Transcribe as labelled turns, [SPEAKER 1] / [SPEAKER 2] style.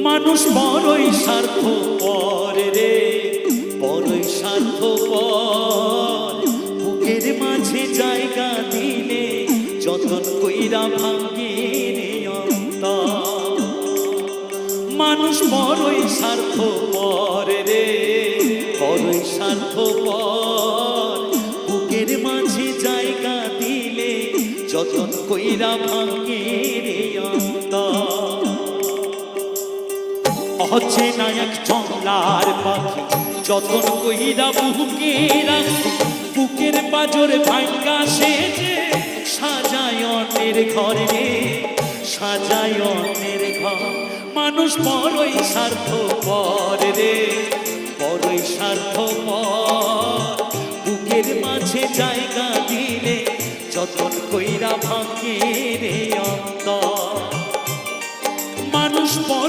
[SPEAKER 1] মানুষ বড়ই স্বার্থপর রে, বড়ই স্বার্থপর। বুকের মাঝে জায়গা দিলে যতন কইরা ভাঙ্গে রে অন্তর। মানুষ বড়ই স্বার্থপর রে, বড়ই স্বার্থপর। বুকের মাঝে জায়গা দিলে যতন কইরা ভাঙ্গে রে অন্তর। অচেনা এক জংলার পাখি যতন কইরা বুকে রাখি, বুকের পাজর ভাঙ্গা সেজে সাজায় অন্যের ঘরে রে, সাজায় অন্যের ঘর। মানুষ বড়ই স্বার্থপর রে, বড়ই স্বার্থপর। বুকের মাঝে জায়গা দিলে যতন কইরা ভাঙ্গে রে অন্তর।